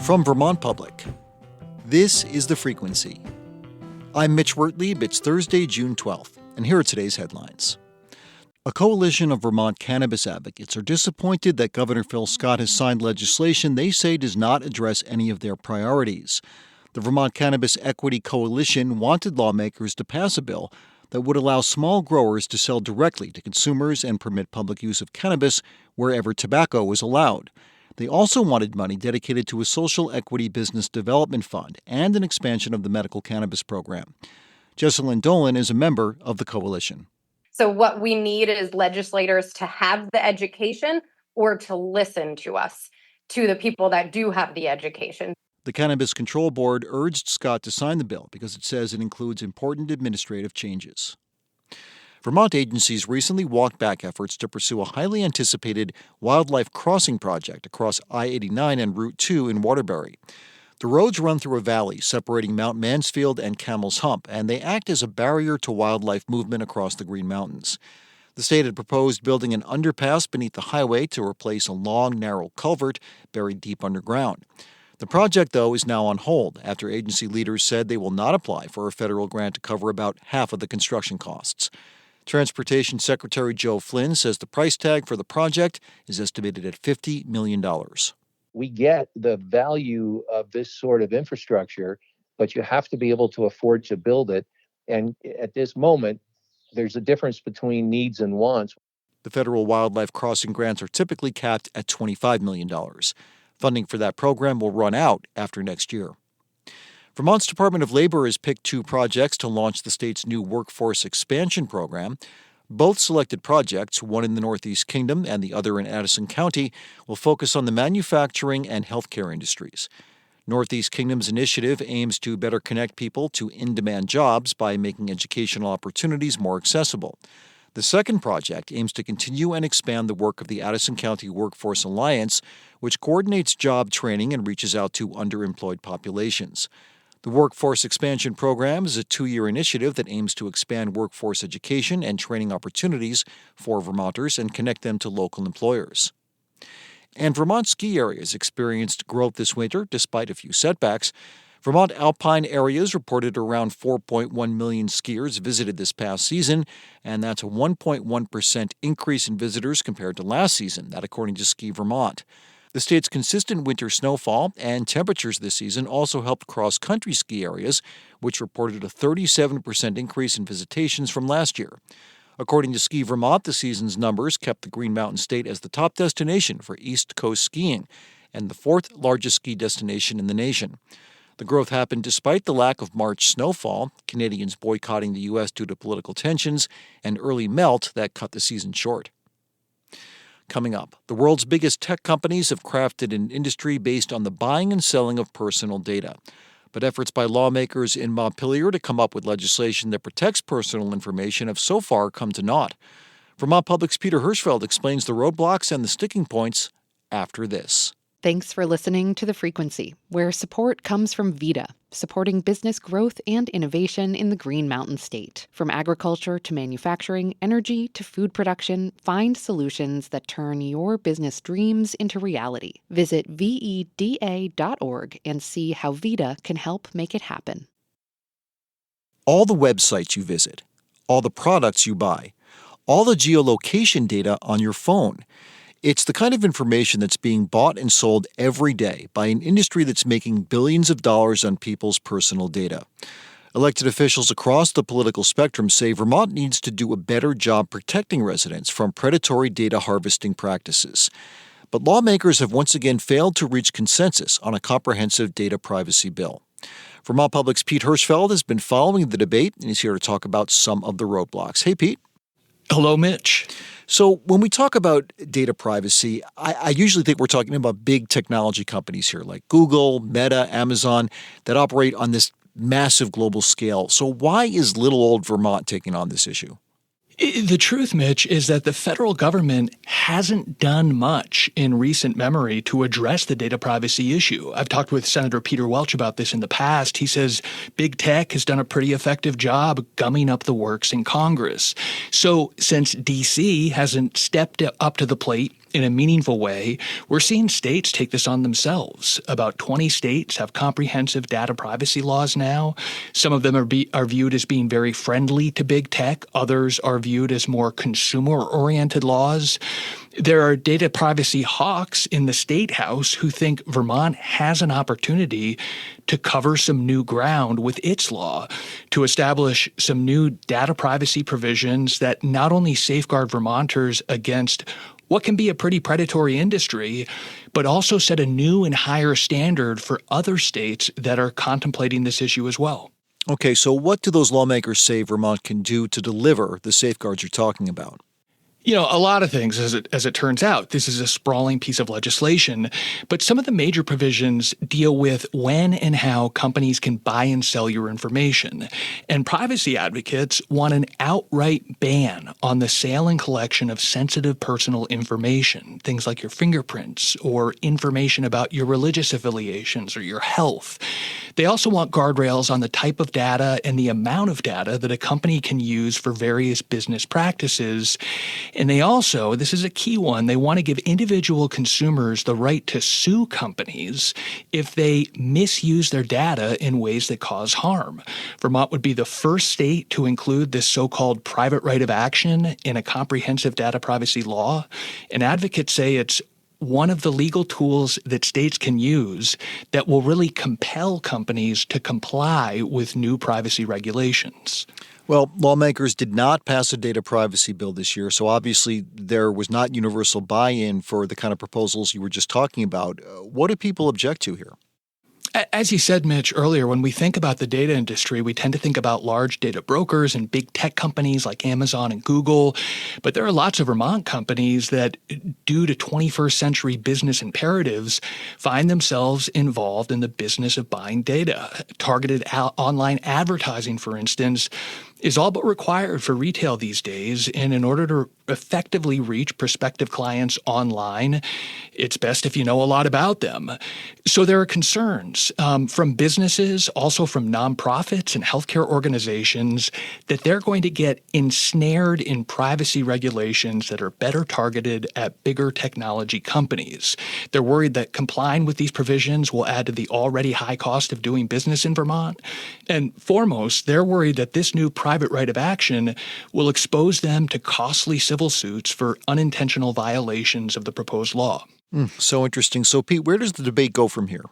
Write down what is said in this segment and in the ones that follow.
From Vermont Public, this is The Frequency. I'm Mitch Wertlieb. It's Thursday, June 12th, and here are today's headlines. A coalition of Vermont cannabis advocates are disappointed that Governor Phil Scott has signed legislation they say does not address any of their priorities. The Vermont Cannabis Equity Coalition wanted lawmakers to pass a bill that would allow small growers to sell directly to consumers and permit public use of cannabis wherever tobacco is allowed. They also wanted money dedicated to a social equity business development fund and an expansion of the medical cannabis program. Jessalyn Dolan is a member of the coalition. So what we need is legislators to have the education or to listen to us, to the people that do have the education. The Cannabis Control Board urged Scott to sign the bill because it says it includes important administrative changes. Vermont agencies recently walked back efforts to pursue a highly anticipated wildlife crossing project across I-89 and Route 2 in Waterbury. The roads run through a valley separating Mount Mansfield and Camel's Hump, and they act as a barrier to wildlife movement across the Green Mountains. The state had proposed building an underpass beneath the highway to replace a long, narrow culvert buried deep underground. The project, though, is now on hold after agency leaders said they will not apply for a federal grant to cover about half of the construction costs. Transportation Secretary Joe Flynn says the price tag for the project is estimated at $50 million. We get the value of this sort of infrastructure, but you have to be able to afford to build it. And at this moment, there's a difference between needs and wants. The federal wildlife crossing grants are typically capped at $25 million. Funding for that program will run out after next year. Vermont's Department of Labor has picked two projects to launch the state's new workforce expansion program. Both selected projects, one in the Northeast Kingdom and the other in Addison County, will focus on the manufacturing and healthcare industries. Northeast Kingdom's initiative aims to better connect people to in-demand jobs by making educational opportunities more accessible. The second project aims to continue and expand the work of the Addison County Workforce Alliance, which coordinates job training and reaches out to underemployed populations. The Workforce Expansion Program is a 2-year initiative that aims to expand workforce education and training opportunities for Vermonters and connect them to local employers. And Vermont ski areas experienced growth this winter despite a few setbacks. Vermont alpine areas reported around 4.1 million skiers visited this past season, and that's a 1.1% increase in visitors compared to last season, that according to Ski Vermont. The state's consistent winter snowfall and temperatures this season also helped cross-country ski areas, which reported a 37% increase in visitations from last year. According to Ski Vermont, the season's numbers kept the Green Mountain State as the top destination for East Coast skiing and the fourth largest ski destination in the nation. The growth happened despite the lack of March snowfall, Canadians boycotting the U.S. due to political tensions, and early melt that cut the season short. Coming up, the world's biggest tech companies have crafted an industry based on the buying and selling of personal data. But efforts by lawmakers in Montpelier to come up with legislation that protects personal information have so far come to naught. Vermont Public's Peter Hirschfeld explains the roadblocks and the sticking points after this. Thanks for listening to The Frequency, where support comes from VITA, supporting business growth and innovation in the Green Mountain State. From agriculture to manufacturing, energy to food production, find solutions that turn your business dreams into reality. Visit VEDA.org and see how VITA can help make it happen. All the websites you visit, all the products you buy, all the geolocation data on your phone. It's the kind of information that's being bought and sold every day by an industry that's making billions of dollars on people's personal data. Elected officials across the political spectrum say Vermont needs to do a better job protecting residents from predatory data harvesting practices. But lawmakers have once again failed to reach consensus on a comprehensive data privacy bill. Vermont Public's Pete Hirschfeld has been following the debate, and he's here to talk about some of the roadblocks. Hey, Pete. Hello, Mitch. So when we talk about data privacy, I usually think we're talking about big technology companies here like Google, Meta, Amazon that operate on this massive global scale. So why is little old Vermont taking on this issue? The truth, Mitch, is that the federal government hasn't done much in recent memory to address the data privacy issue. I've talked with Senator Peter Welch about this in the past. He says big tech has done a pretty effective job gumming up the works in Congress. So since D.C. hasn't stepped up to the plate in a meaningful way, we're seeing states take this on themselves. About 20 states have comprehensive data privacy laws now. Some of them are viewed as being very friendly to big tech. Others are viewed as more consumer-oriented laws. There are data privacy hawks in the state house who think Vermont has an opportunity to cover some new ground with its law, to establish some new data privacy provisions that not only safeguard Vermonters against what can be a pretty predatory industry, but also set a new and higher standard for other states that are contemplating this issue as well. Okay, so what do those lawmakers say Vermont can do to deliver the safeguards you're talking about? You know, a lot of things, as it turns out. This is a sprawling piece of legislation, but some of the major provisions deal with when and how companies can buy and sell your information. And privacy advocates want an outright ban on the sale and collection of sensitive personal information, things like your fingerprints or information about your religious affiliations or your health. They also want guardrails on the type of data and the amount of data that a company can use for various business practices. And they also, this is a key one, they want to give individual consumers the right to sue companies if they misuse their data in ways that cause harm. Vermont would be the first state to include this so-called private right of action in a comprehensive data privacy law. And advocates say it's one of the legal tools that states can use that will really compel companies to comply with new privacy regulations. Well, lawmakers did not pass a data privacy bill this year, so obviously there was not universal buy-in for the kind of proposals you were just talking about. What do people object to here? As you said, Mitch, earlier, when we think about the data industry, we tend to think about large data brokers and big tech companies like Amazon and Google. But there are lots of Vermont companies that, due to 21st century business imperatives, find themselves involved in the business of buying data. Targeted online advertising, for instance, is all but required for retail these days. And in order to effectively reach prospective clients online, it's best if you know a lot about them. So there are concerns from businesses, also from nonprofits and healthcare organizations, that they're going to get ensnared in privacy regulations that are better targeted at bigger technology companies. They're worried that complying with these provisions will add to the already high cost of doing business in Vermont. And foremost, they're worried that this new private right of action will expose them to costly civil suits for unintentional violations of the proposed law. So interesting. So, Pete, where does the debate go from here?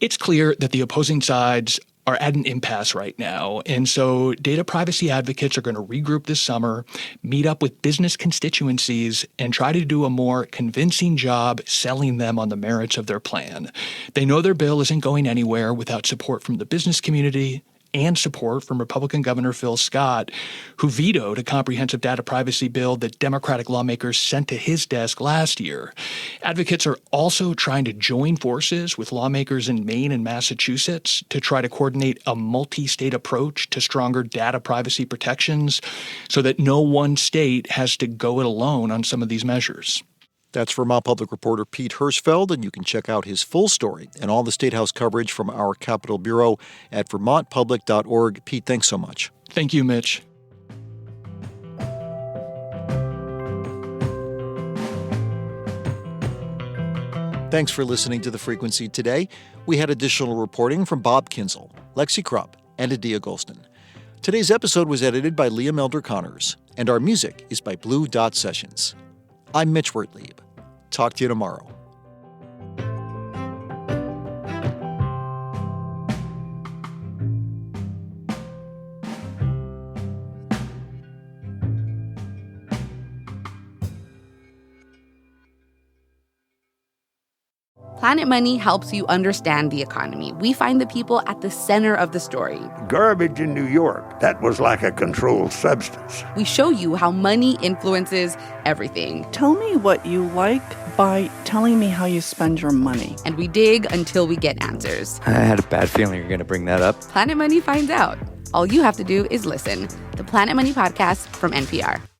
It's clear that the opposing sides are at an impasse right now. And so data privacy advocates are going to regroup this summer, meet up with business constituencies, and try to do a more convincing job selling them on the merits of their plan. They know their bill isn't going anywhere without support from the business community and support from Republican Governor Phil Scott, who vetoed a comprehensive data privacy bill that Democratic lawmakers sent to his desk last year. Advocates are also trying to join forces with lawmakers in Maine and Massachusetts to try to coordinate a multi-state approach to stronger data privacy protections so that no one state has to go it alone on some of these measures. That's Vermont Public Reporter Pete Hirschfeld, and you can check out his full story and all the State House coverage from our Capitol Bureau at vermontpublic.org. Pete, thanks so much. Thank you, Mitch. Thanks for listening to The Frequency today. We had additional reporting from Bob Kinzel, Lexi Krupp, and Adia Golston. Today's episode was edited by Liam Elder Connors, and our music is by Blue Dot Sessions. I'm Mitch Wertlieb. Talk to you tomorrow. Planet Money helps you understand the economy. We find the people at the center of the story. Garbage in New York, that was like a controlled substance. We show you how money influences everything. Tell me what you like by telling me how you spend your money. And we dig until we get answers. I had a bad feeling you were going to bring that up. Planet Money finds out. All you have to do is listen. The Planet Money Podcast from NPR.